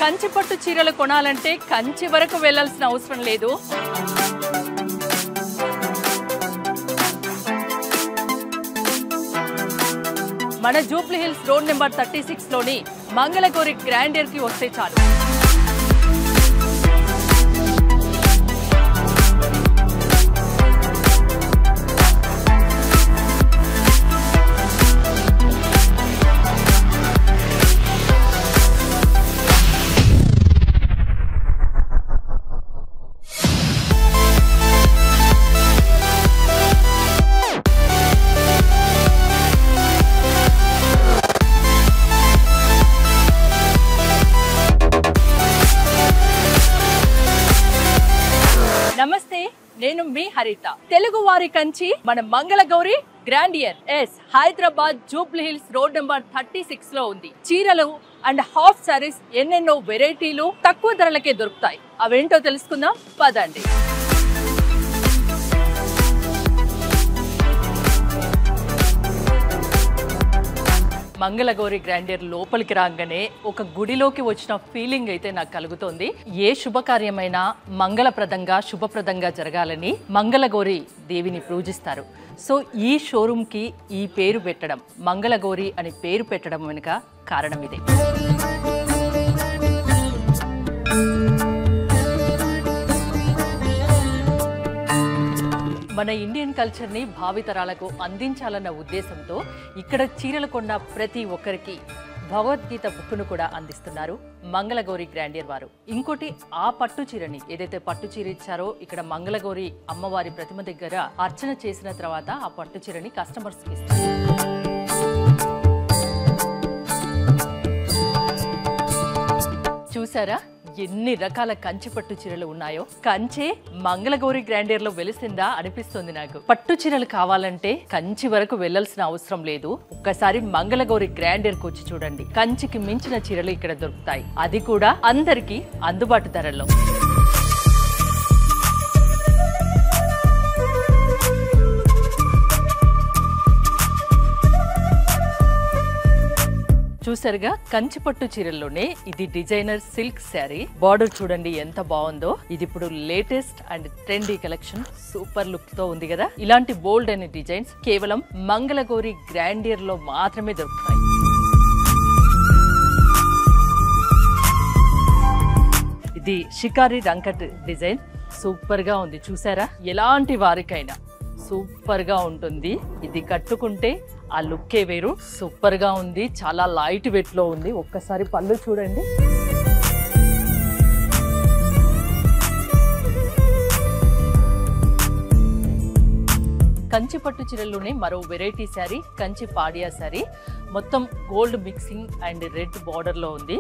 కంచి పట్టు చీరలు కొనాలంటే కంచి వరకు వెళ్ళాల్సిన అవసరం లేదు. మన జూబ్లీ హిల్స్ రోడ్ నెంబర్ 36 లోని మంగళగౌరి గ్రాండియర్ కి వస్తే చాలు. నమస్తే, నేను మీ హరిత. తెలుగు వారి కంచి మన Mangala Gauri grandeur Hyderabad Jubilee hills road number 36 లో ఉంది. చీరలు అండ్ హాఫ్ సారీస్ ఎన్నెన్నో వెరైటీలు తక్కువ ధరలకే దొరుకుతాయి. అవేంటో తెలుసుకుందాం పదండి. మంగళగౌరి గ్రాండియర్ లోపలికి రాగానే ఒక గుడిలోకి వచ్చిన ఫీలింగ్ అయితే నాకు కలుగుతోంది. ఏ శుభకార్యమైనా మంగళప్రదంగా శుభప్రదంగా జరగాలని మంగళగౌరి దేవిని పూజిస్తారు. సో ఈ షోరూమ్కి ఈ పేరు పెట్టడం, మంగళగౌరి అని పేరు పెట్టడం వెనుక కారణం ఇదే. మన ఇండియన్ కల్చర్ని భావితరాలకు అందించాలన్న ఉద్దేశంతో ఇక్కడ చీరలు కొన్న ప్రతి ఒక్కరికి భగవద్గీత బుక్కును కూడా అందిస్తున్నారు మంగళగౌరి గ్రాండియర్ వారు. ఇంకోటి, ఆ పట్టు చీరని ఏదైతే పట్టు చీర ఇచ్చారో ఇక్కడ మంగళగౌరి అమ్మవారి ప్రతిమ దగ్గర అర్చన చేసిన తర్వాత ఆ పట్టు చీరని కస్టమర్స్కి ఇస్తారు. చూసారా ఎన్ని రకాల కంచి పట్టు చీరలు ఉన్నాయో. కంచే మంగళగౌరి గ్రాండియర్ లో వెలిసిందా అనిపిస్తుంది నాకు. పట్టు చీరలు కావాలంటే కంచి వరకు వెళ్లాల్సిన అవసరం లేదు. ఒక్కసారి మంగళగౌరి గ్రాండియర్ కు వచ్చి చూడండి. కంచికి మించిన చీరలు ఇక్కడ దొరుకుతాయి, అది కూడా అందరికీ అందుబాటు ధరల్లో. చూసారుగా, కంచి పట్టు చీరల్లోనే ఇది డిజైనర్ సిల్క్ శారీ. బార్డర్ చూడండి ఎంత బాగుందో. ఇది ఇప్పుడు latest and trendy collection. Super look తో ఉంది కదా. ఇలాంటి బోల్డ్ అనే డిజైన్స్ కేవలం మంగళగౌరి గ్రాండియర్ లో మాత్రమే దొరుకుతాయి. ఇది షికారి రంకట్ డిజైన్. సూపర్ గా ఉంది. చూసారా, ఎలాంటి వారికైనా సూపర్ గా ఉంటుంది. ఇది కట్టుకుంటే ఆ లుక్కే వేరు. సూపర్ గా ఉంది. చాలా లైట్ వెయిట్ లో ఉంది. ఒక్కసారి పళ్ళు చూడండి. కంచి పట్టు చీరల్లోనే మరో వెరైటీ శారీ కంచి పాడియా శారీ. మొత్తం gold mixing and red border లో ఉంది.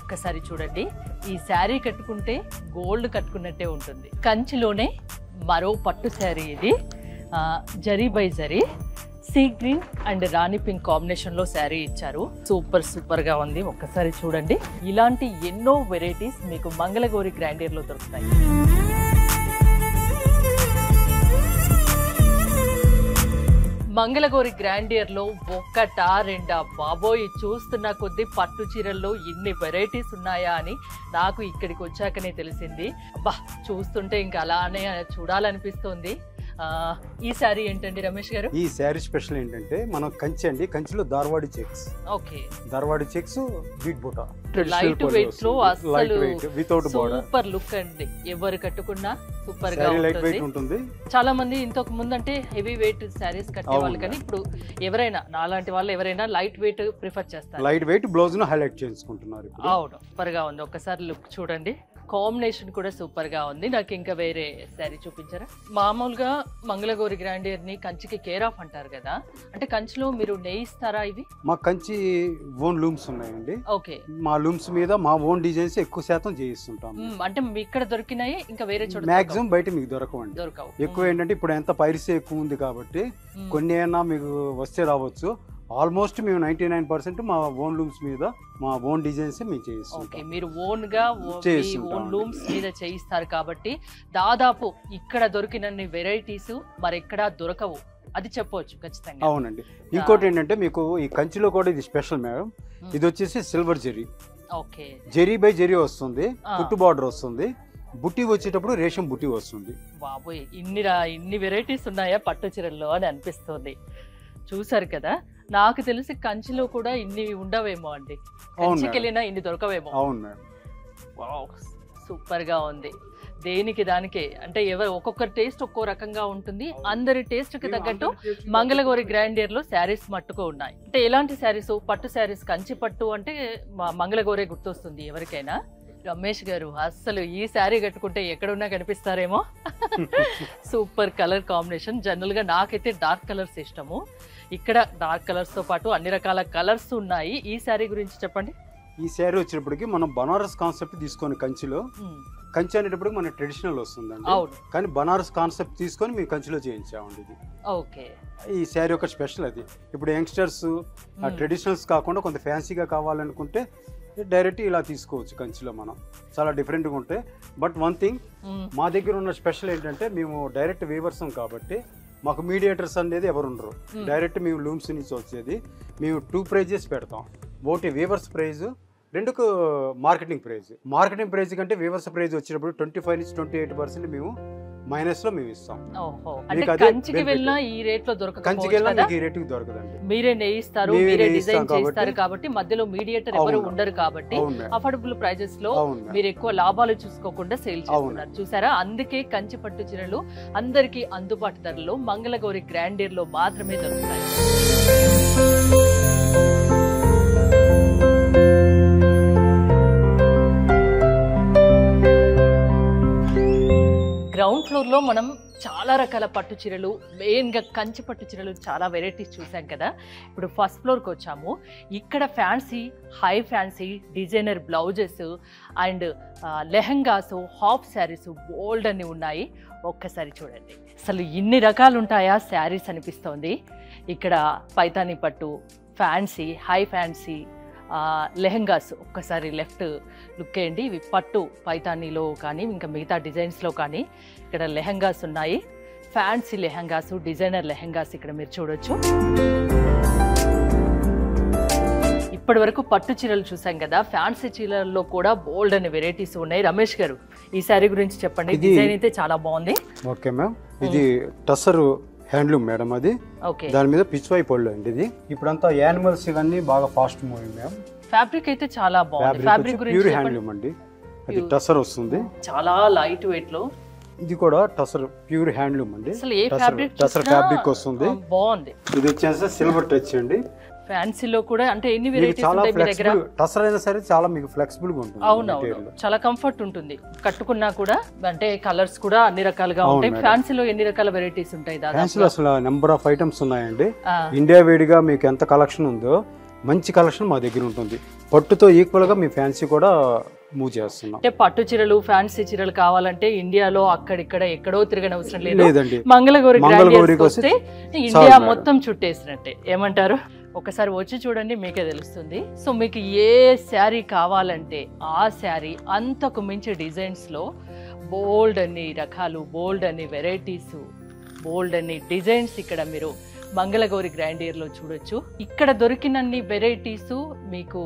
ఒక్కసారి చూడండి. ఈ శారీ కట్టుకుంటే గోల్డ్ కట్టుకున్నట్టే ఉంటుంది. కంచిలోనే మరో పట్టు శారీ ఇది. Zari by zari sea green and Rani pink combination లో శారీ ఇచ్చారు. సూపర్ గా ఉంది. ఒక్కసారి చూడండి. ఇలాంటి ఎన్నో వెరైటీస్ మీకు మంగళగౌరి గ్రాండియర్ లో దొరుకుతాయి. మంగళగౌరి గ్రాండియర్ లో ఒక్కటా రెండా బాబోయ్, చూస్తున్న కొద్ది పట్టు చీరల్లో ఇన్ని వెరైటీస్ ఉన్నాయా అని నాకు ఇక్కడికి వచ్చాకనే తెలిసింది. అబ్బా, చూస్తుంటే ఇంకా అలానే చూడాలనిపిస్తుంది. ఈ శారీ ఏంటండి రమేష్ గారు? ఈ శారీ స్పెషల్ ఏంటంటే మనం కంచి అండి, కంచిలో Dharwadi checks. Okay, Dharwadi checks బీట్ బుటా, లైట్ వెయిట్ లో అసలు వితౌట్ బోర్డర్. సూపర్ లుక్ అండి. ఎవరు కట్టుకున్నా సూపర్ గా ఉంటుంది. చాలా మంది ఇంతకు ముందు అంటే హెవీ వెయిట్ శారీస్ కట్టేవాళ్ళు, కానీ ఇప్పుడు ఎవరైనా నాలాంటి వాళ్ళు ఎవరైనా లైట్ వెయిట్ ప్రిఫర్ చేస్తారు. లైట్ వెయిట్ బ్లౌజ్ ను హైలైట్ చేసుకుంటున్నారు. అవును, సూపర్ గా ఉంది. ఒక్కసారి లుక్ చూడండి. కాంబినేషన్ కూడా సూపర్ గా ఉంది. నాకు ఇంకా వేరే శారీ చూపించారా? మామూలుగా మంగళగౌరి గ్రాండియర్ ని కంచికి కేర్ ఆఫ్ అంటారు కదా, అంటే కంచిలో మీరు నేయిస్తారా ఇవి? మా కంచి ఓన్ లూమ్స్ ఉన్నాయండి. ఓకే, మా లూమ్స్ మీద మా ఓన్ డిజైన్స్ ఎక్కువ శాతం చేయిస్తుంటాం. అంటే ఇక్కడ దొరికినాయి ఇంకా వేరే చోట మాక్సిమం బయట మీకు దొరకవండి. దొరకవు. ఎక్కువ ఏంటంటే ఇప్పుడు ఎంత పైరసీ ఎక్కువ ఉంది కాబట్టి కొన్ని అయినా మీకు వస్తే రావచ్చు. ఆల్మోస్ట్ మేము 99% మా ఓన్ లూమ్స్ మీద మా ఓన్ డిజైన్స్ మేము చేయిస్తాం. ఓకే, మీరు ఓన్ గా ఓన్ లూమ్స్ మీద చేయిస్తారు కాబట్టి దాదాపు ఇక్కడ దొరికినన్ని వెరైటీస్ మరెక్కడా దొరకవు అది చెప్పవచ్చు ఖచ్చితంగా. అవునండి. ఇంకోటి ఏంటంటే మీకు ఈ కంచిలో కూడా ఇది స్పెషల్ మేడం. ఇది వచ్చేసి silver zari. Okay, zari by zari వస్తుంది, కుట్టు బార్డర్ వస్తుంది, బుట్టి వచ్చేటప్పుడు రేషం బుట్టి వస్తుంది. బాబోయ్, ఇన్ని వెరైటీస్ ఉన్నాయా పట్టు చీరల్లో అని అనిపిస్తుంది. చూసారు కదా, నాకు తెలిసి కంచిలో కూడా ఇన్ని ఉండవేమో అండి, కంచికి వెళ్ళినా ఇన్ని దొరకవేమో. అవును మేడం. వావ్, సూపర్ గా ఉంది. దేనికి దానికే అంటే ఒక్కొక్కరి టేస్ట్ ఒక్కో రకంగా ఉంటుంది. అందరి టేస్ట్ కి తగ్గట్టు మంగళగౌరి గ్రాండియర్ లో శారీస్ మట్టుకు ఉన్నాయి. అంటే ఎలాంటి శారీస్? పట్టు శారీస్, కంచి పట్టు అంటే మంగళగౌరి గుర్తొస్తుంది ఎవరికైనా. రమేష్ గారు అస్సలు ఈ శారీ కట్టుకుంటే ఎక్కడున్నా కనిపిస్తారేమో. Super colour combination. జనరల్ గా నాకైతే డార్క్ కలర్స్ ఇష్టము. ఇక్కడ డార్క్ కలర్స్ తో పాటు అన్ని రకాల కలర్స్ ఉన్నాయి. ఈ శారీ గురించి చెప్పండి. ఈ శారీ వచ్చేటప్పటికి మనం బనారస్ కాన్సెప్ట్ తీసుకొని కంచిలో, కంచి అనేటప్పుడు మన ట్రెడిషనల్ వస్తుందండి, కానీ బనారస్ కాన్సెప్ట్ తీసుకొని మేము కంచిలో చేయించామండి ఇది. ఓకే, ఈ శారీ ఒక స్పెషల్ అది. ఇప్పుడు యంగ్స్టర్స్ ట్రెడిషనల్స్ కాకుండా కొంత ఫ్యాన్సీగా కావాలనుకుంటే డైరెక్ట్ ఇలా తీసుకోవచ్చు. కంచిలో మనం చాలా డిఫరెంట్గా ఉంటాయి. బట్ వన్ థింగ్, మా దగ్గర ఉన్న స్పెషల్ ఏంటంటే మేము డైరెక్ట్ వీవర్స్ కాబట్టి మాకు మీడియేటర్స్ అనేది ఎవరు ఉండరు. డైరెక్ట్ మేము లూమ్స్ నుంచి వచ్చేది. మేము 2 ప్రైజెస్ పెడతాం. ఒకటి వీవర్స్ ప్రైజ్, రెండుకు మార్కెటింగ్ ప్రైజ్. మార్కెటింగ్ ప్రైజ్ కంటే వీవర్స్ ప్రైజ్ వచ్చేటప్పుడు 25 నుంచి 28% మేము మైనస్ లో మేము ఇస్తాం. కంచికి వెళ్ళినా ఈ రేట్ లో దొరకదు, కంచికి వెళ్ళినా మీకు ఈ రేటుకి దొరకదండి. మీరే నేయిస్తారు, మీరే డిజైన్ చేస్తారు కాబట్టి మధ్యలో మీడియేటర్ ఎవరు ఉండరు కాబట్టి అఫోర్డబుల్ ప్రైజెస్ లో మీరు ఎక్కువ లాభాలు చూసుకోకుండా సేల్ చేస్తున్నారు. చూసారా, అందుకే కంచి పట్టు చీరలు అందరికీ అందుబాటు ధరలో మంగళగౌరి గ్రాండియర్ లో మాత్రమే దొరుకుతాయి. గ్రౌండ్ ఫ్లోర్ లో మనం చాలా రకాల పట్టు చీరలు, మెయిన్గా కంచి పట్టు చీరలు చాలా వెరైటీస్ చూసాం కదా. ఇప్పుడు ఫస్ట్ ఫ్లోర్కి వచ్చాము. ఇక్కడ fancy, high fancy, designer blouses and lehengas, half saris bold అన్ని ఉన్నాయి. ఒక్కసారి చూడండి, అసలు ఇన్ని రకాలు ఉంటాయా శారీస్ అనిపిస్తోంది. ఇక్కడ పైతానీ పట్టు, ఫ్యాన్సీ, హై ఫ్యాన్సీ, లెహంగాస్. ఒక్కసారి లెఫ్ట్ లుక్ వేయండి. ఇవి పట్టు పైతానీలో కానీ ఇంకా మిగతా డిజైన్స్లో కానీ ఇక్కడ లెహంగాస్ ఉన్నాయి. ఫ్యాన్సీ లెహంగాస్, డిజైనర్ లెహంగాస్ ఇక్కడ మీరు చూడొచ్చు. ఇప్పటి వరకు పట్టు చీరలు చూసాం కదా, ఫ్యాన్సీ చీరల్లో కూడా బోల్డ్ అనే వెరైటీస్ ఉన్నాయి. రమేష్ గారు, ఈ శారీ గురించి చెప్పండి. డిజైన్ అయితే చాలా బాగుంది. ఓకే మ్యామ్, ఇది టసర్ హ్యాండ్లూమ్ మేడం. అది దాని మీద పిచ్వాయి పళ్ళు అండి. ఇది ఇప్పుడంతా యానిమల్స్ ఇవన్నీ బాగా ఫాస్ట్ మూవింగ్ మ్యామ్. ఫ్యాబ్రిక్ అయితే చాలా బాగుంది. ఫ్యాబ్రిక్ గురించి ప్యూర్ హ్యాండ్లూమ్ అండి. అది టసర్ వస్తుంది, చాలా లైట్ వెయిట్ లో. ఇది కూడా టసర్ ప్యూర్ హ్యాండ్లూమ్ అండి. అసలు ఏ ఫ్యాబ్రిక్ టసర్ ఫ్యాబ్రిక్ వస్తుంది, బాగుంది. ఇది వచ్చేసి సిల్వర్ టచ్ అండి. ఫ్యాన్సీలో కూడా అంటే ఎన్ని వెరైటీస్ ఉంటాయి మీ దగ్గర? టసర్ అయినా సరే చాలా మీకు ఫ్లెక్సిబుల్ గా ఉంటుంది. అవునవును, చాలా కంఫర్ట్ ఉంటుంది కట్టుకున్నా కూడా. అంటే కలర్స్ కూడా అన్ని రకాలుగా ఉంటాయి. ఫ్యాన్సీలో ఎన్ని రకాల వెరైటీస్ ఉంటాయి? ఫ్యాన్సీలో అసలు నెంబర్ ఆఫ్ ఐటమ్స్ ఉన్నాయండి. ఇండియా వేడిగా మీకు ఎంత కలెక్షన్ ఉందో మంచి కలెక్షన్ మా దగ్గర ఉంటుంది. పట్టుతో ఈక్వల్ గా మీ ఫ్యాన్సీ కూడా మూవ్ చేస్తున్నాం. అంటే పట్టు చీరలు, ఫ్యాన్సీ చీరలు కావాలంటే ఇండియాలో అక్కడిక్కడ ఎక్కడో తిరగని అవసరం లేదండి. మంగళగౌరికి వస్తే ఇండియా మొత్తం చుట్టేసినట్టే. ఏమంటారు? ఒకసారి వచ్చి చూడండి, మీకే తెలుస్తుంది. సో మీకు ఏ శారీ కావాలంటే ఆ శారీ, అంతకు మించి డిజైన్స్లో బోల్డ్ అన్ని రకాలు, బోల్డ్ అన్ని వెరైటీస్, బోల్డ్ అన్ని డిజైన్స్ ఇక్కడ మీరు మంగళగౌరి గ్రాండియర్లో చూడొచ్చు. ఇక్కడ దొరికినన్ని వెరైటీసు మీకు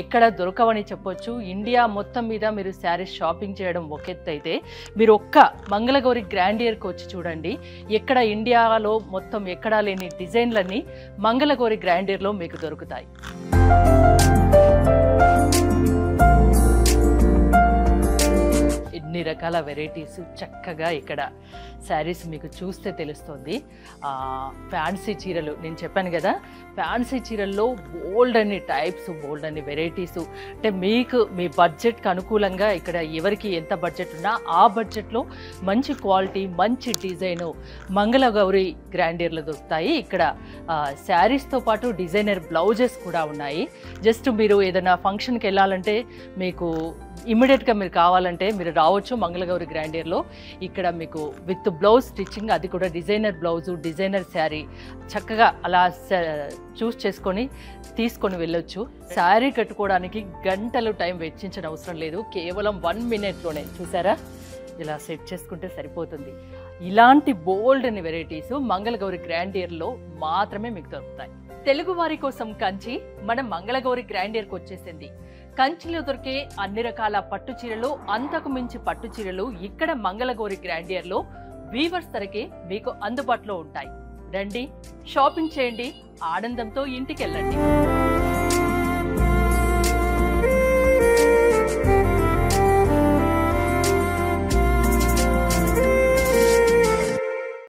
ఎక్కడ దొరకవని చెప్పొచ్చు. ఇండియా మొత్తం మీద మీరు శారీస్ షాపింగ్ చేయడం ఒక ఎత్తు అయితే, మీరు ఒక్క మంగళగౌరి గ్రాండియర్కి వచ్చి చూడండి. ఎక్కడ ఇండియాలో మొత్తం ఎక్కడా లేని డిజైన్లన్నీ మంగళగౌరి గ్రాండియర్లో మీకు దొరుకుతాయి. ఎన్ని రకాల వెరైటీస్ చక్కగా ఇక్కడ శారీస్ మీకు చూస్తే తెలుస్తుంది. ఫ్యాన్సీ చీరలు నేను చెప్పాను కదా, ఫ్యాన్సీ చీరల్లో బోల్డ్ అన్ని టైప్స్, బోల్డ్ అన్ని వెరైటీస్. అంటే మీకు మీ బడ్జెట్కి అనుకూలంగా ఇక్కడ ఎవరికి ఎంత బడ్జెట్ ఉన్నా ఆ బడ్జెట్లో మంచి క్వాలిటీ, మంచి డిజైను మంగళగౌరి గ్రాండియర్లో దొరుకుతాయి. ఇక్కడ శారీస్తో పాటు డిజైనర్ బ్లౌజెస్ కూడా ఉన్నాయి. జస్ట్ మీరు ఏదైనా ఫంక్షన్కి వెళ్ళాలంటే, మీకు ఇమ్మీడియట్గా మీరు కావాలంటే మీరు రావచ్చు మంగళగౌరి గ్రాండియర్లో. ఇక్కడ మీకు విత్ బ్లౌజ్ స్టిచ్చింగ్, అది కూడా డిజైనర్ బ్లౌజు, డిజైనర్ శారీ చక్కగా అలా చూస్ చేసుకొని తీసుకొని వెళ్ళొచ్చు. శారీ కట్టుకోవడానికి గంటలు టైం వెచ్చించిన అవసరం లేదు, కేవలం 1 minute-లోనే చూసారా ఇలా సెట్ చేసుకుంటే సరిపోతుంది. ఇలాంటి బోల్డ్ అని వెరైటీస్ మంగళగౌరి గ్రాండియర్లో మాత్రమే మీకు దొరుకుతాయి. తెలుగు వారి కోసం కంచి మన మంగళగౌరి గ్రాండియర్కి వచ్చేసింది. కంచిలో దొరికే అన్ని రకాల పట్టు చీరలు, అంతకు మించి పట్టు చీరలు ఇక్కడ మంగళగౌరి గ్రాండియర్లో వీవర్స్ ధరకే మీకు అందుబాటులో ఉంటాయి. రండి, షాపింగ్ చేయండి, ఆనందంతో ఇంటికెళ్ళండి.